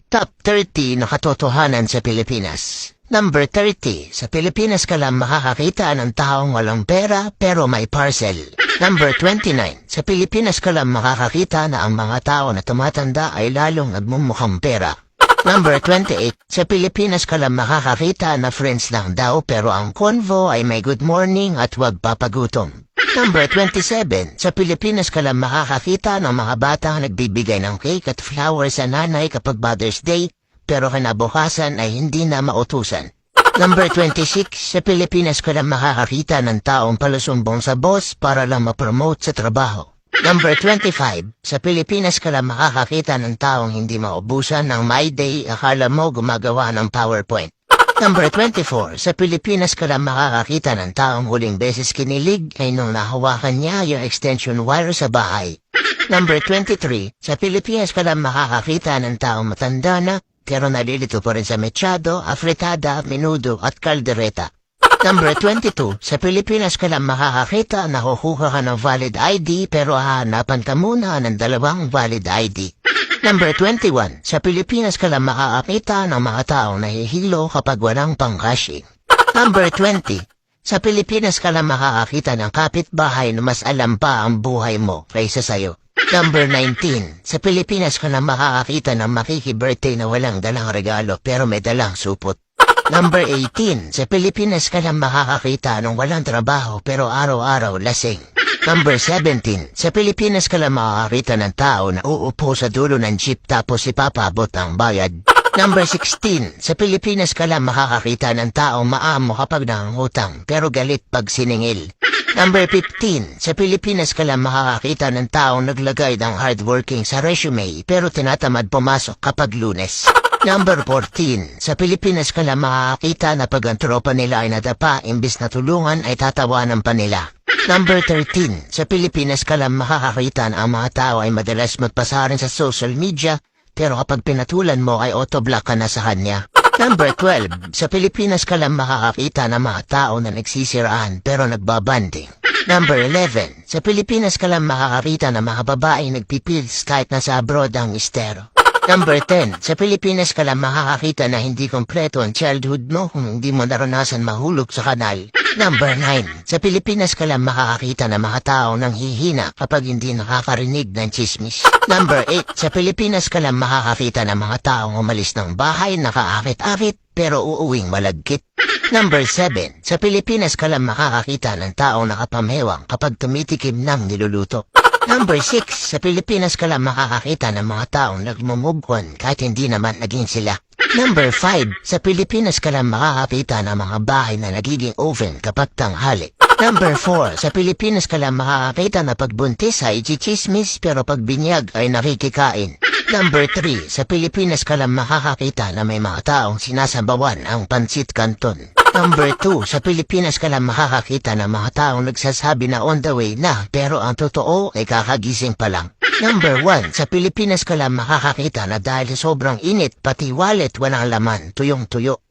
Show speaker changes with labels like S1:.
S1: Top 30 na katotohanan sa Pilipinas. Number 30. Sa Pilipinas ka lang makakakita ng taong walang pera pero may parcel. Number 29. Sa Pilipinas ka lang makakakita na ang mga tao na tumatanda ay lalong nagmumukhang pera. Number 28. Sa Pilipinas ka lang makakakita na friends lang daw pero ang convo ay may good morning at wag papagutom. Number 27. Sa Pilipinas ka lang makakakita ng mga batang nagbibigay ng cake at flowers sa nanay kapag Mother's Day pero kinabukasan ay hindi na mautusan. Number 26. Sa Pilipinas ka lang makakakita ng taong palusumbong sa boss para lang ma-promote sa trabaho. Number 25. Sa Pilipinas ka lang makakakita ng taong hindi maubusan ng My Day, akala mo gumagawa ng PowerPoint. Number 24. Sa Pilipinas ka lang makakakita ng taong huling beses kinilig ay nung nahawakan niya yung extension wire sa bahay. Number 23. Sa Pilipinas ka lang makakakita ng taong matanda na pero nalilito pa rin sa mechado, afritada, menudo at kaldereta. Number 22. Sa Pilipinas ka lang makakakita na kukuha ka ng valid ID pero hahanapan ka muna ng dalawang valid ID. Number 21. Sa Pilipinas ka lang makakakita ng mga taong nahihilo kapag walang pang-cashing. Number 20. Sa Pilipinas ka lang makakakita ng kapitbahay na mas alam pa ang buhay mo kaysa sayo. Number 19. Sa Pilipinas ka lang makakakita ng makiki-birthday na walang dalang regalo pero may dalang supot. Number 18. Sa Pilipinas ka lang makakakita ng walang trabaho pero araw-araw lasing. Number 17. Sa Pilipinas ka lang makakakita ng tao na uupo sa dulo ng jeep tapos ipapabot ang bayad. Number 16. Sa Pilipinas ka lang makakakita ng tao maamo kapag nangungutang pero galit pag siningil. Number 15. Sa Pilipinas ka lang makakakita ng taong naglagay ng hardworking sa resume pero tinatamad pumasok kapag Lunes. Number 14. Sa Pilipinas ka lang makakakita na pag ang tropa nila ay nadapa imbis na tulungan ay tatawanan pa nila. Number 13. Sa Pilipinas ka lang makakakita na ang mga tao ay madalas magpasarin sa social media pero kapag pinatulan mo ay autoblock ka na sa kanya. Number 12. Sa Pilipinas ka lang makakakita ng mga tao na nagsisiraan pero nagbabanding. Number 11. Sa Pilipinas ka lang makakakita ng mga babaeng nagpipils kahit nasa abroad ang estero. Number 10. Sa Pilipinas ka lang makakakita na hindi kompleto ang childhood mo kung hindi mo naranasan mahulog sa kanal. Number 9. Sa Pilipinas ka lang makakakita ng mga tao nang hihina kapag hindi nakakarinig ng chismis. Number 8. Sa Pilipinas ka lang makakakita ng mga taong umalis ng bahay nakaakit-akit pero uuwing malagkit. Number 7. Sa Pilipinas ka lang makakakita ng taong nakapamewang kapag tumitikim ng niluluto. Number 6. Sa Pilipinas ka lang makakakita ng mga taong nagmumove on kahit hindi naman naging sila. Number 5. Sa Pilipinas ka lang makakakita ng mga bahay na nagiging oven kapag tanghali. Number 4. Sa Pilipinas ka lang makakakita na pagbuntis ay chichismis pero pagbinyag ay nakikikain. Number 3. Sa Pilipinas ka lang makakakita na may mga taong sinasabawan ang pansit canton. Number 2. Sa Pilipinas ka lang makakakita ng mga taong nagsasabi na on the way na pero ang totoo ay kakagising pa lang. Number 1. Sa Pilipinas ka lang makakakita na dahil sobrang init pati wallet walang laman tuyong-tuyo.